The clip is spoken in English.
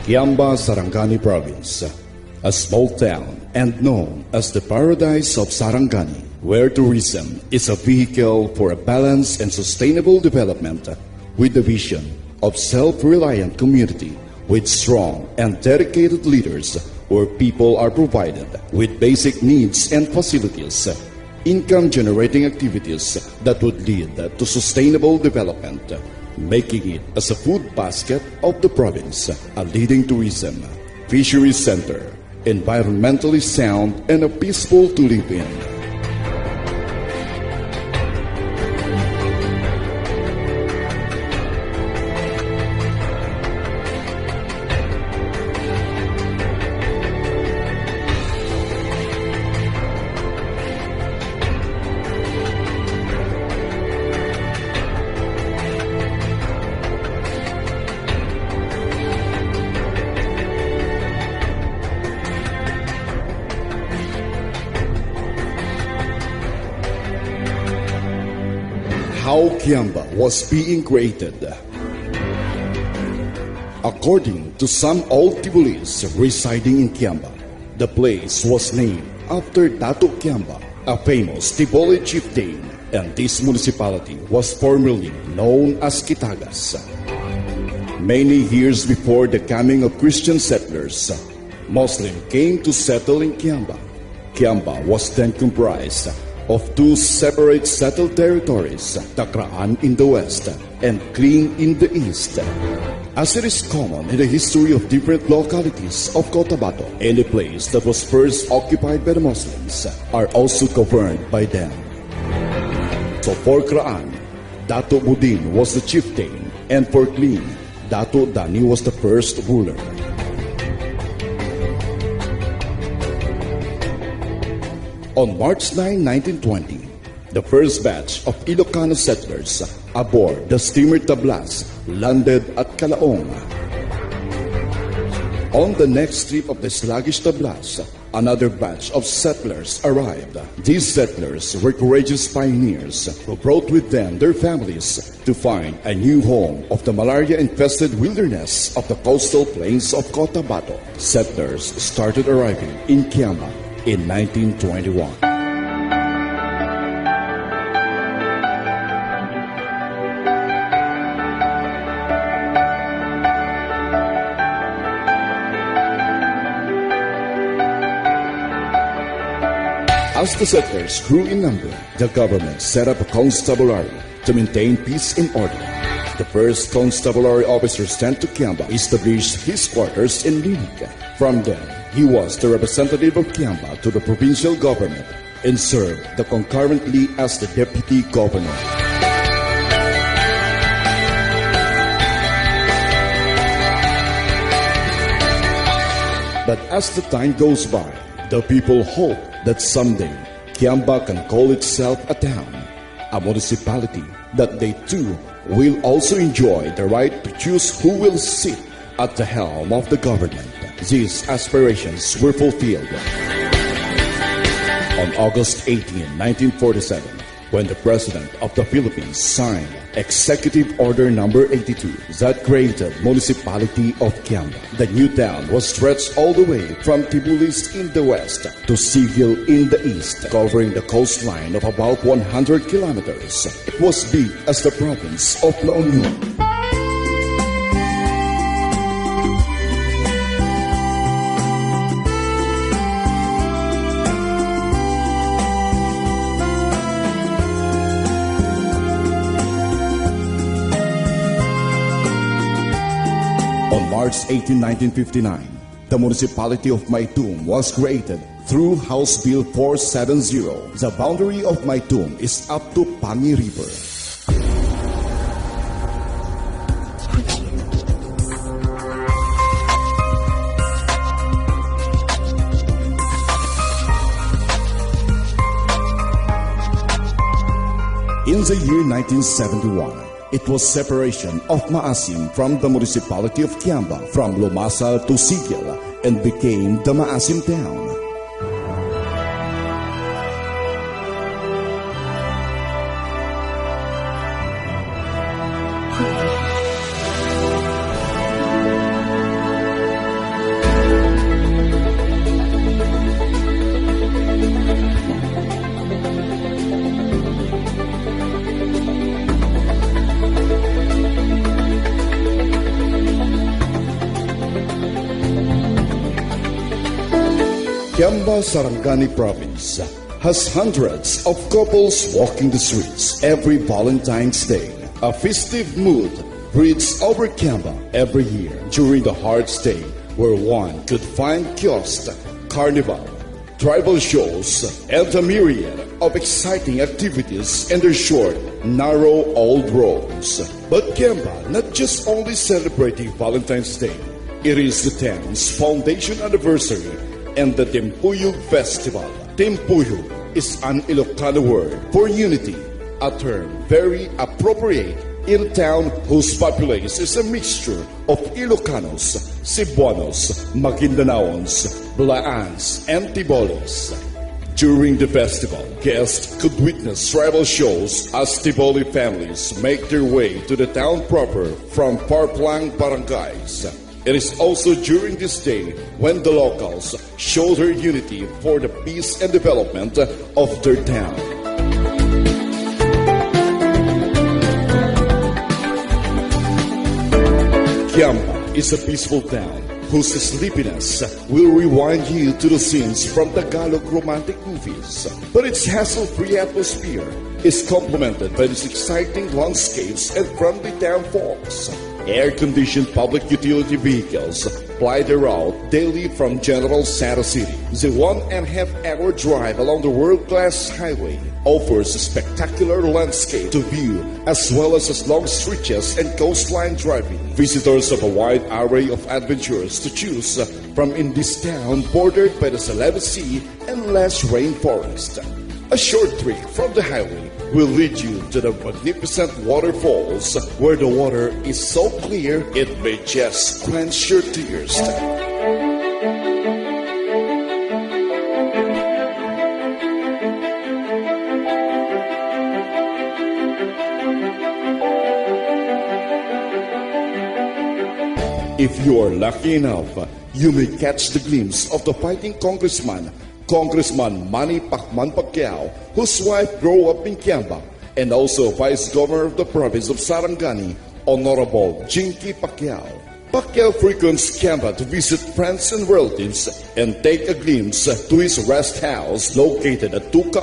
Kiamba, Sarangani Province, a small town and known as the paradise of Sarangani, where tourism is a vehicle for a balanced and sustainable development with the vision of self-reliant community with strong and dedicated leaders where people are provided with basic needs and facilities, income-generating activities that would lead to sustainable development, making it as a food basket of the province, a leading tourism, fisheries center, environmentally sound and a peaceful to live in. How Kiamba was being created. According to some old Tibulis residing in Kiamba, the place was named after Dato Kiamba, a famous Tiboli chieftain, and this municipality was formerly known as Kitagas. Many years before the coming of Christian settlers, Muslims came to settle in Kiamba. Kiamba was then comprised of two separate settled territories, Takraan in the west and Kling in the east. As it is common in the history of different localities of Cotabato, any place that was first occupied by the Muslims are also governed by them. So for Kraan, Dato Budin was the chieftain, and for Kling, Dato Dani was the first ruler. On March 9, 1920, the first batch of Ilocano settlers aboard the steamer Tablas landed at Calaong. On the next trip of the sluggish Tablas, another batch of settlers arrived. These settlers were courageous pioneers who brought with them their families to find a new home of the malaria-infested wilderness of the coastal plains of Cotabato. Settlers started arriving in Kiamba in 1921. As the settlers grew in number, the government set up a constabulary to maintain peace and order. The first constabulary officer sent to Kiamba established his quarters in Linig. From there, he was the representative of Kiamba to the provincial government and served concurrently as the deputy governor. But as the time goes by, the people hope that someday Kiamba can call itself a town, a municipality, that they too will also enjoy the right to choose who will sit at the helm of the government. These aspirations were fulfilled. On August 18, 1947, when the President of the Philippines signed Executive Order Number 82 that created Municipality of Kiamba, the new town was stretched all the way from Tibulis in the west to Sigil in the east, covering the coastline of about 100 kilometers. It was big as the province of La Union. On March 18, 1959, the municipality of Maytum was created through House Bill 470. The boundary of Maytum is up to Pangi River. In the year 1971, it was separation of Maasim from the municipality of Kiamba from Lumasal to Sigil and became the Maasim town. Kiamba, Sarangani province has hundreds of couples walking the streets every Valentine's Day. A festive mood breathes over Kiamba every year during the Hearts Day, where one could find kiosks, carnival, tribal shows, and a myriad of exciting activities in their short, narrow old roads. But Kiamba not just only celebrating Valentine's Day, it is the town's foundation anniversary and the Timpuyog Festival. Timpuyog is an Ilocano word for unity, a term very appropriate in a town whose population is a mixture of Ilocanos, Cebuanos, Maguindanaons, Blaans, and Tiboles. During the festival, guests could witness tribal shows as Tiboli families make their way to the town proper from far-flung barangays. It is also during this day when the locals show their unity for the peace and development of their town. Kiamba is a peaceful town whose sleepiness will rewind you to the scenes from Tagalog romantic movies. But its hassle-free atmosphere is complemented by these exciting landscapes and friendly town folks. Air-conditioned public utility vehicles ply the route daily from General Santa City. The 1.5-hour drive along the world-class highway offers a spectacular landscape to view, as well as long stretches and coastline driving. Visitors have a wide array of adventures to choose from in this town bordered by the Celebes Sea and lush rainforest. A short trek from the highway will lead you to the magnificent waterfalls where the water is so clear it may just quench your thirst. If you are lucky enough, you may catch the glimpse of the fighting Congressman Manny Pacman Pacquiao, whose wife grew up in Kiamba, and also Vice Governor of the province of Sarangani, Honorable Jinky Pacquiao. Pacquiao frequents Kiamba to visit friends and relatives and take a glimpse to his rest house located at Tuca